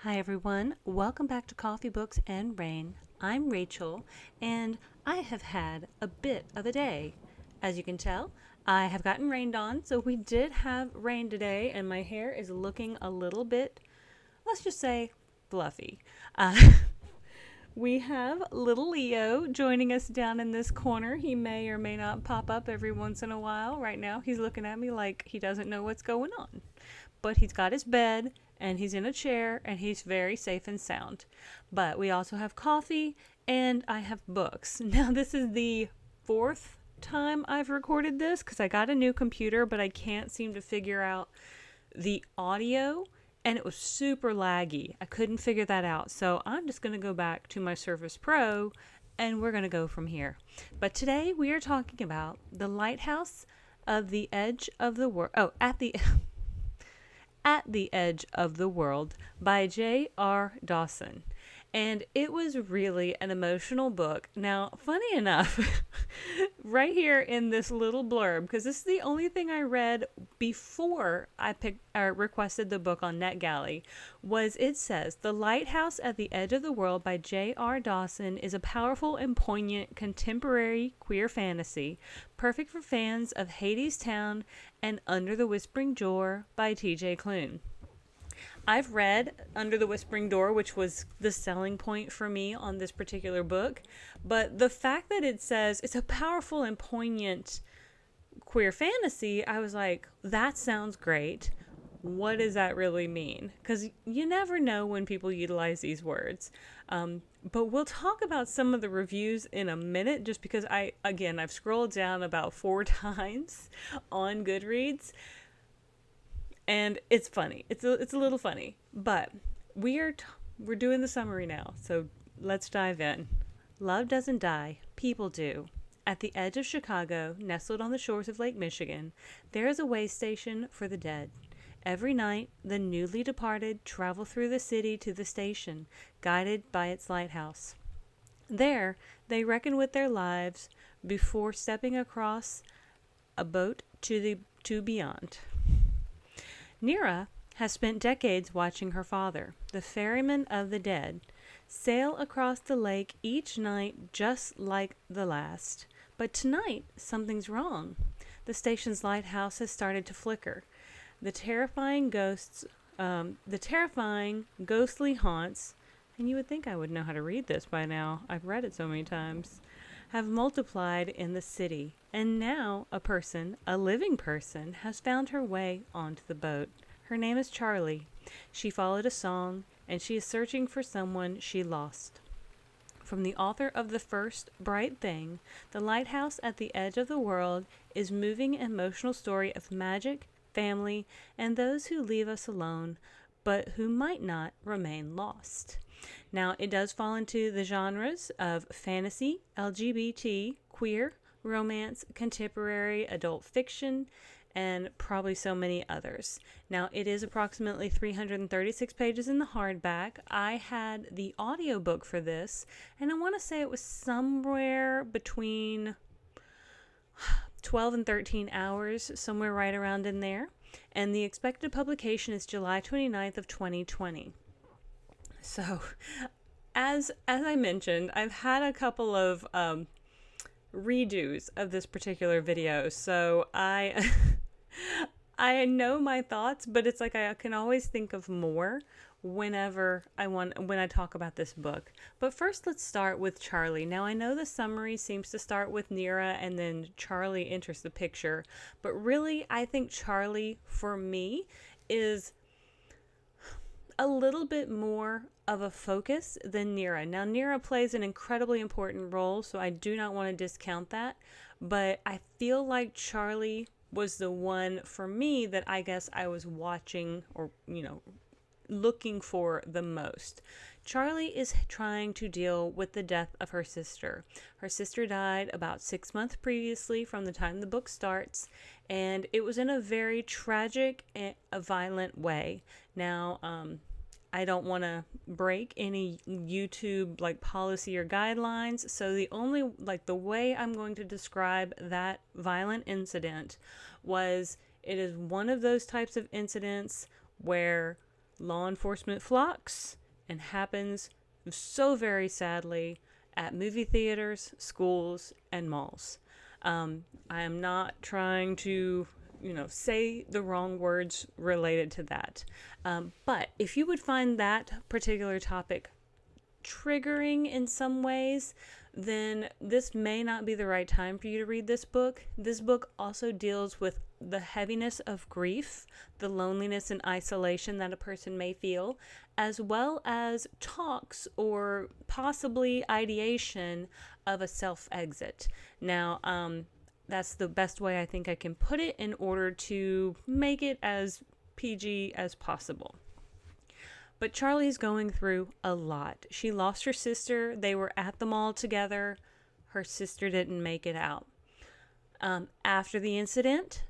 Hi everyone, welcome back to Coffee, Books, and Rain. I'm Rachel, and I have had a bit of a day. As you can tell, I have gotten rained on, so we did have rain today, and my hair is looking a little bit, let's just say, fluffy. Uh, we have little Leo joining us down in this corner. He may or may not pop up every once in a while. Right now, he's looking at me like he doesn't know what's going on. But he's got his bed and he's in a chair and he's very safe and sound. But we also have coffee and I have books. Now, this is the fourth time I've recorded this because I got a new computer, but I can't seem to figure out the audio and it was super laggy. I couldn't figure that out. So I'm just going to go back to my Surface Pro and we're going to go from here. But today we are talking about The Lighthouse of the Edge of the World. Oh, At the Edge of the World by J.R. Dawson. And it was really an emotional book. Now, funny enough, right here in this little blurb, because this is the only thing I read before I requested the book on NetGalley, was it says, The Lighthouse at the Edge of the World by J.R. Dawson is a powerful and poignant contemporary queer fantasy, perfect for fans of Hadestown and Under the Whispering Door by T.J. Klune. I've read Under the Whispering Door, which was the selling point for me on this particular book. But the fact that it says it's a powerful and poignant queer fantasy, I was like, that sounds great. What does that really mean? Because you never know when people utilize these words. But we'll talk about some of the reviews in a minute, just because I've scrolled down about 4 times on Goodreads. And it's funny. It's a little funny, but we're doing the summary now. So let's dive in. Love doesn't die, people do. At the edge of Chicago, nestled on the shores of Lake Michigan, there is a way station for the dead. Every night, the newly departed travel through the city to the station, guided by its lighthouse. There, they reckon with their lives before stepping across a boat to beyond. Nira has spent decades watching her father, the ferryman of the dead, sail across the lake each night just like the last. But tonight, something's wrong. The station's lighthouse has started to flicker. The terrifying ghostly haunts, and you would think I would know how to read this by now. I've read it so many times, have multiplied in the city, and now a living person, has found her way onto the boat. Her name is Charlie. She followed a song, and she is searching for someone she lost. From the author of The First Bright Thing, The Lighthouse at the Edge of the World is moving emotional story of magic, family, and those who leave us alone, but who might not remain lost. Now, it does fall into the genres of fantasy, LGBT, queer, romance, contemporary, adult fiction, and probably so many others. Now, it is approximately 336 pages in the hardback. I had the audiobook for this, and I want to say it was somewhere between 12 and 13 hours, somewhere right around in there. And the expected publication is July 29th of 2020. So, as I mentioned, I've had a couple of redos of this particular video, so I I know my thoughts, but it's like I can always think of more when I talk about this book. But first, let's start with Charlie. Now, I know the summary seems to start with Nira and then Charlie enters the picture, but really I think Charlie, for me, is a little bit more of a focus than Nira. Now, Nira plays an incredibly important role, so I do not want to discount that, but I feel like Charlie was the one for me that I guess I was watching or, looking for the most. Charlie is trying to deal with the death of her sister. Her sister died about 6 months previously from the time the book starts, and it was in a very tragic and a violent way. Now, I don't want to break any YouTube policy or guidelines, so the way I'm going to describe that violent incident was, it is one of those types of incidents where law enforcement flocks and happens so very sadly at movie theaters, schools, and malls. I am not trying to, say the wrong words related to that. But if you would find that particular topic triggering in some ways, then this may not be the right time for you to read this book. This book also deals with the heaviness of grief, the loneliness and isolation that a person may feel, as well as talks or possibly ideation of a self-exit. Now, that's the best way I think I can put it in order to make it as PG as possible. But Charlie's going through a lot. She lost her sister. They were at the mall together. Her sister didn't make it out. After the incident,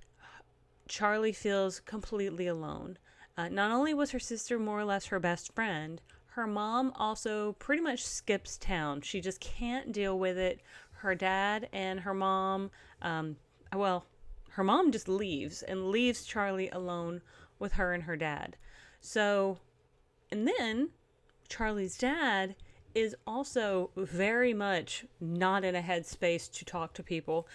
Charlie feels completely alone. Not only was her sister more or less her best friend, her mom also pretty much skips town. She just can't deal with it. Her dad and her mom, her mom just leaves and leaves Charlie alone with her and her dad. And then Charlie's dad is also very much not in a headspace to talk to people.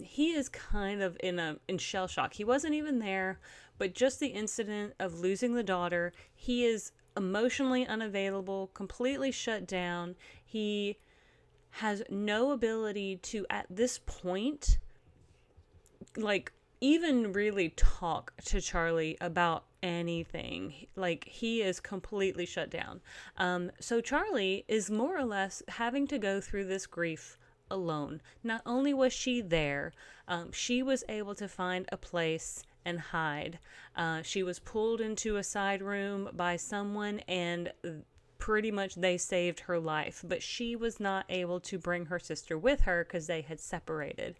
He is kind of in shell shock. He wasn't even there, but just the incident of losing the daughter, he is emotionally unavailable, completely shut down. He has no ability to, at this point, even really talk to Charlie about anything. He is completely shut down. So Charlie is more or less having to go through this grief alone. Not only was she there, she was able to find a place and hide. She was pulled into a side room by someone, and pretty much they saved her life, but she was not able to bring her sister with her because they had separated.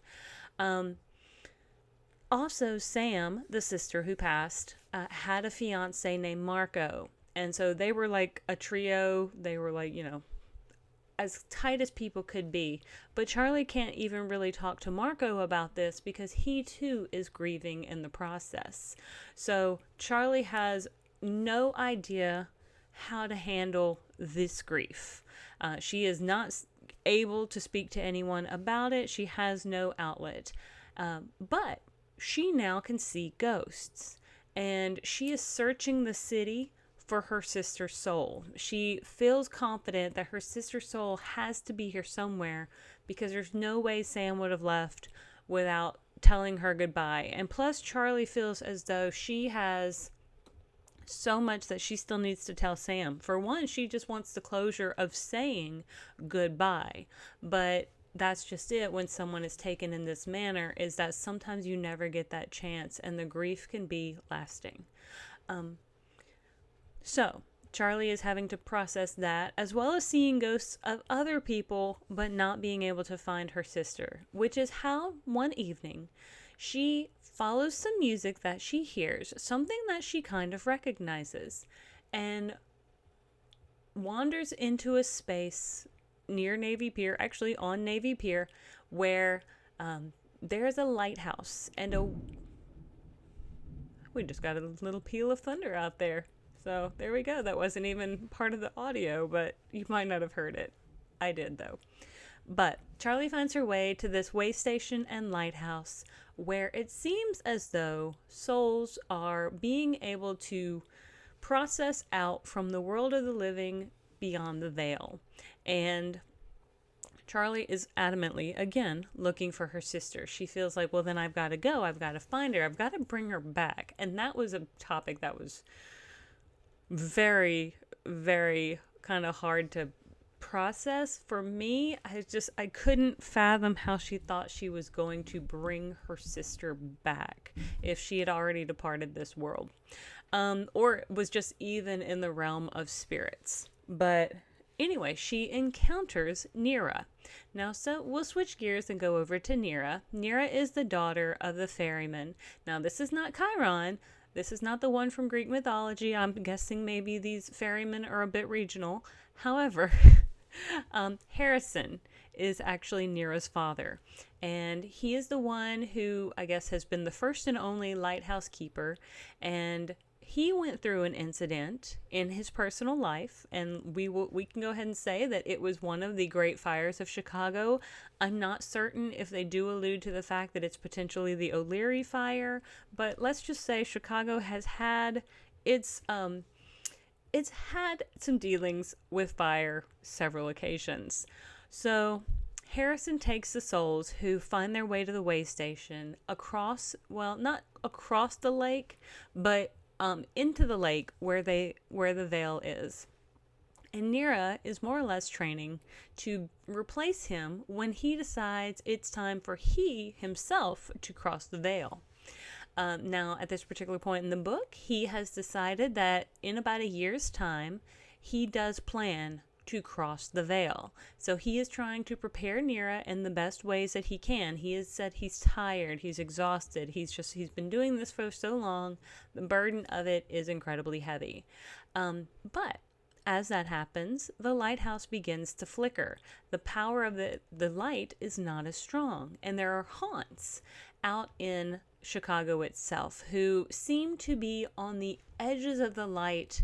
Also, Sam, the sister who passed, had a fiance named Marco. And so they were like a trio. They were as tight as people could be. But Charlie can't even really talk to Marco about this because he too is grieving in the process. So Charlie has no idea how to handle this grief. She is not able to speak to anyone about it. She has no outlet. But she now can see ghosts, and she is searching the city for her sister's soul. She feels confident that her sister's soul has to be here somewhere because there's no way Sam would have left without telling her goodbye. And plus, Charlie feels as though she has so much that she still needs to tell Sam. For one, she just wants the closure of saying goodbye, but that's just it when someone is taken in this manner, is that sometimes you never get that chance and the grief can be lasting. So Charlie is having to process that, as well as seeing ghosts of other people but not being able to find her sister, which is how one evening she follows some music that she hears, something that she kind of recognizes, and wanders into a space near Navy Pier, actually on Navy Pier, where there's a lighthouse and we just got a little peal of thunder out there. So there we go. That wasn't even part of the audio, but you might not have heard it. I did though. But Charlie finds her way to this way station and lighthouse where it seems as though souls are being able to process out from the world of the living beyond the veil. And Charlie is adamantly, again, looking for her sister. She feels like, well, then I've got to go. I've got to find her. I've got to bring her back. And that was a topic that was very, very kind of hard to process for me. I couldn't fathom how she thought she was going to bring her sister back if she had already departed this world, or was just even in the realm of spirits. But anyway, she encounters Nira. Now, so we'll switch gears and go over to Nira. Nira is the daughter of the ferryman. Now, this is not Chiron. This is not the one from Greek mythology. I'm guessing maybe these ferrymen are a bit regional. However, Harrison is actually Nira's father. And he is the one who, I guess, has been the first and only lighthouse keeper. And he went through an incident in his personal life, and we can go ahead and say that it was one of the Great Fires of Chicago. I'm not certain if they do allude to the fact that it's potentially the O'Leary fire, but let's just say Chicago has had it's had some dealings with fire several occasions. So Harrison takes the souls who find their way to the way station across, well, not across the lake, but into the lake where the veil is. And Nira is more or less training to replace him when he decides it's time for he himself to cross the veil. Now, at this particular point in the book, he has decided that in about a year's time, he does plan to cross the veil. So he is trying to prepare Nira in the best ways that he can. He has said he's tired, he's exhausted, he's been doing this for so long, the burden of it is incredibly heavy. But as that happens, the lighthouse begins to flicker. The power of the light is not as strong, and there are haunts out in Chicago itself who seem to be on the edges of the light,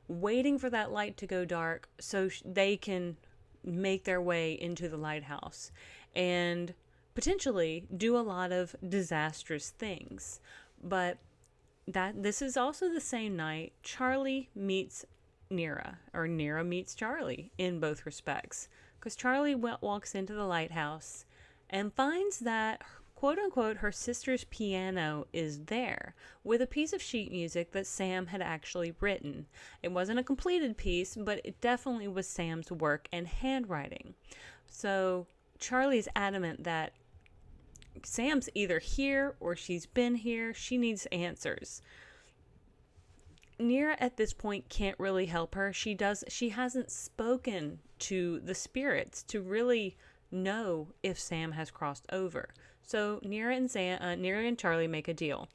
waiting for that light to go dark so they can make their way into the lighthouse and potentially do a lot of disastrous things. But this is also the same night Charlie meets Nira, or Nira meets Charlie in both respects, because Charlie walks into the lighthouse and finds that, quote unquote, her sister's piano is there with a piece of sheet music that Sam had actually written. It wasn't a completed piece, but it definitely was Sam's work and handwriting. So Charlie's adamant that Sam's either here or she's been here. She needs answers. Nira at this point can't really help her. She hasn't spoken to the spirits to really know if Sam has crossed over. So Nira and Charlie make a deal.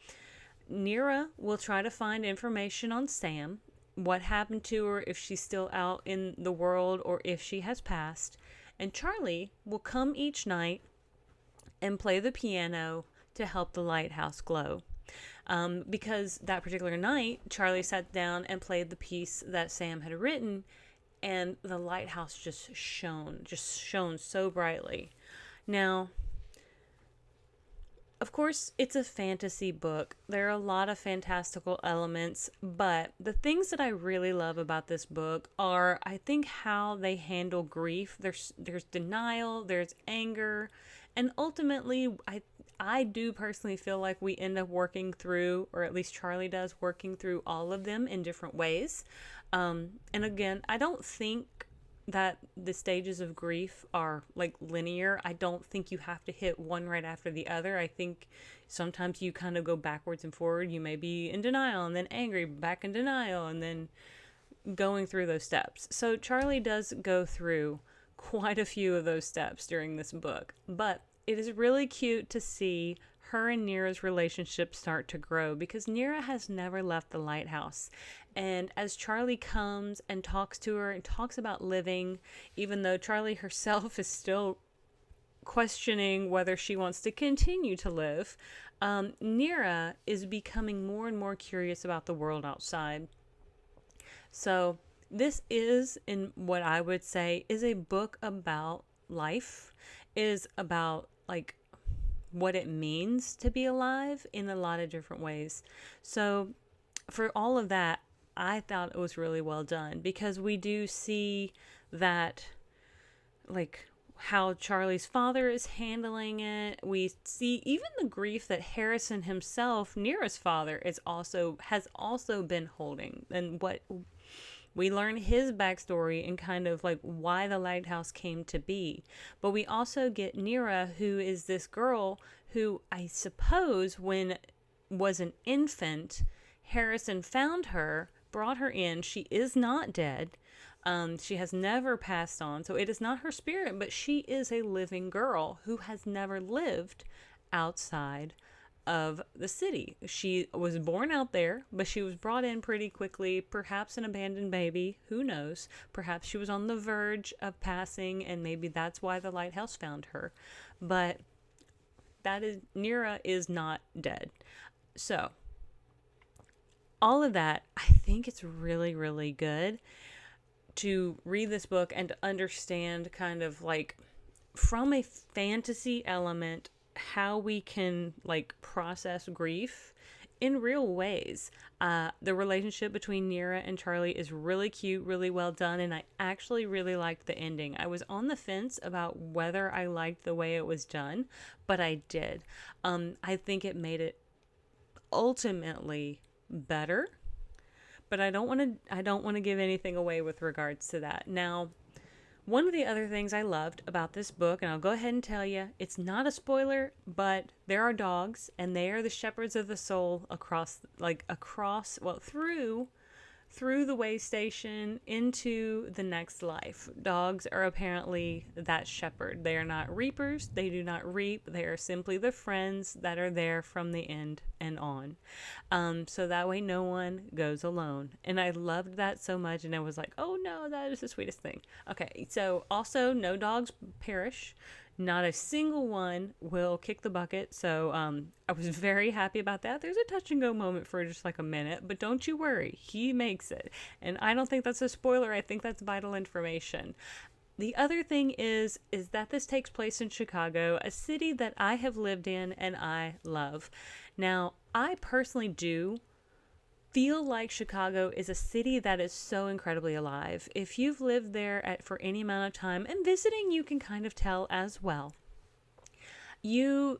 Nira will try to find information on Sam, what happened to her, if she's still out in the world or if she has passed. And Charlie will come each night and play the piano to help the lighthouse glow. Because that particular night, Charlie sat down and played the piece that Sam had written, and the lighthouse just shone so brightly. Now, of course, it's a fantasy book. There are a lot of fantastical elements, but the things that I really love about this book are, I think, how they handle grief. There's denial, there's anger, and ultimately, I do personally feel like we end up working through, or at least Charlie does, working through all of them in different ways. And again, I don't think that the stages of grief are like linear. I don't think you have to hit one right after the other. I think sometimes you kind of go backwards and forward. You may be in denial and then angry, back in denial, and then going through those steps. So Charlie does go through quite a few of those steps during this book, but it is really cute to see her and Nira's relationship start to grow, because Nira has never left the lighthouse. And as Charlie comes and talks to her and talks about living, even though Charlie herself is still questioning whether she wants to continue to live, Nira is becoming more and more curious about the world outside. So this is, in what I would say, is a book about life, is about like what it means to be alive in a lot of different ways. So for all of that, I thought it was really well done, because we do see that, like, how Charlie's father is handling it. We see even the grief that Harrison himself, Nira's father, has also been holding, and what we learn his backstory and kind of like why the lighthouse came to be. But we also get Nira, who is this girl who, I suppose, when was an infant, Harrison found her, brought her in. She is not dead. She has never passed on. So it is not her spirit, but she is a living girl who has never lived outside of the city. She was born out there, but she was brought in pretty quickly, perhaps an abandoned baby, who knows? Perhaps she was on the verge of passing, and maybe that's why the lighthouse found her. But Nira is not dead. So all of that, I think it's really, really good to read this book and to understand kind of like from a fantasy element how we can like process grief in real ways. The relationship between Nira and Charlie is really cute, really well done, and I actually really liked the ending. I was on the fence about whether I liked the way it was done, but I did. I think it made it ultimately better, but I don't want to give anything away with regards to that. Now, one of the other things I loved about this book, and I'll go ahead and tell you, it's not a spoiler, but there are dogs, and they are the shepherds of the soul through the way station into the next life. Dogs are apparently that shepherd. They are not reapers. They do not reap. They are simply the friends that are there from the end and on. So that way no one goes alone. And I loved that so much. And I was like, oh no, that is the sweetest thing. Okay. So also no dogs perish. Not a single one will kick the bucket. So I was very happy about that. There's a touch and go moment for just like a minute, but don't you worry, he makes it. And I don't think that's a spoiler. I think that's vital information. The other thing is that this takes place in Chicago, a city that I have lived in and I love. Now, I personally do feel like Chicago is a city that is so incredibly alive. If you've lived there for any amount of time, and visiting, you can kind of tell as well. You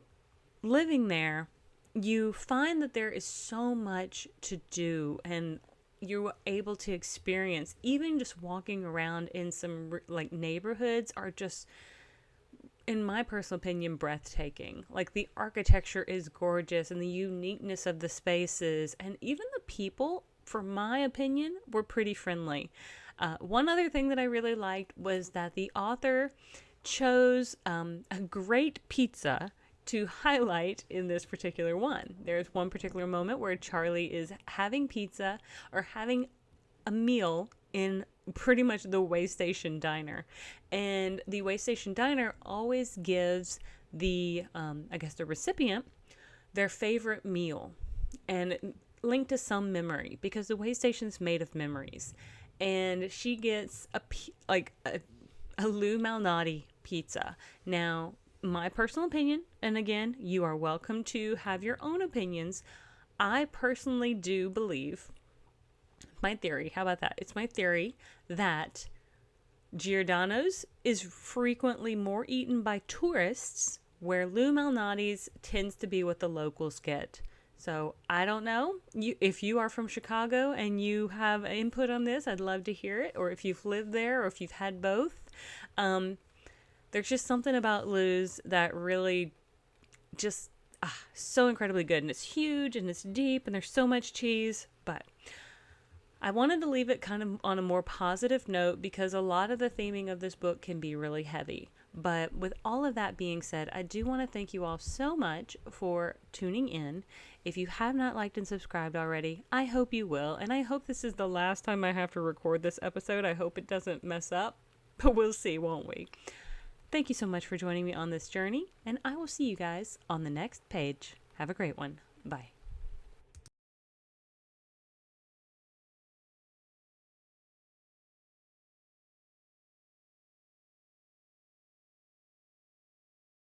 living there, you find that there is so much to do, and you're able to experience, even just walking around in some like neighborhoods are just, in my personal opinion, breathtaking. Like the architecture is gorgeous and the uniqueness of the spaces, and even the people, for my opinion, were pretty friendly. One other thing that I really liked was that the author chose a great pizza to highlight in this particular one. There's one particular moment where Charlie is having pizza or having a meal in pretty much the way station diner, and the way station diner always gives the the recipient their favorite meal and linked to some memory, because the way station's made of memories. And she gets a Lou Malnati pizza. Now, my personal opinion, and again, you are welcome to have your own opinions, I personally do believe, my theory, how about that? It's my theory that Giordano's is frequently more eaten by tourists, where Lou Malnati's tends to be what the locals get. So I don't know. If you are from Chicago and you have input on this, I'd love to hear it. Or if you've lived there, or if you've had both. There's just something about Lou's that really just so incredibly good. And it's huge and it's deep and there's so much cheese. But I wanted to leave it kind of on a more positive note, because a lot of the theming of this book can be really heavy. But with all of that being said, I do want to thank you all so much for tuning in. If you have not liked and subscribed already, I hope you will. And I hope this is the last time I have to record this episode. I hope it doesn't mess up, but we'll see, won't we? Thank you so much for joining me on this journey, and I will see you guys on the next page. Have a great one. Bye.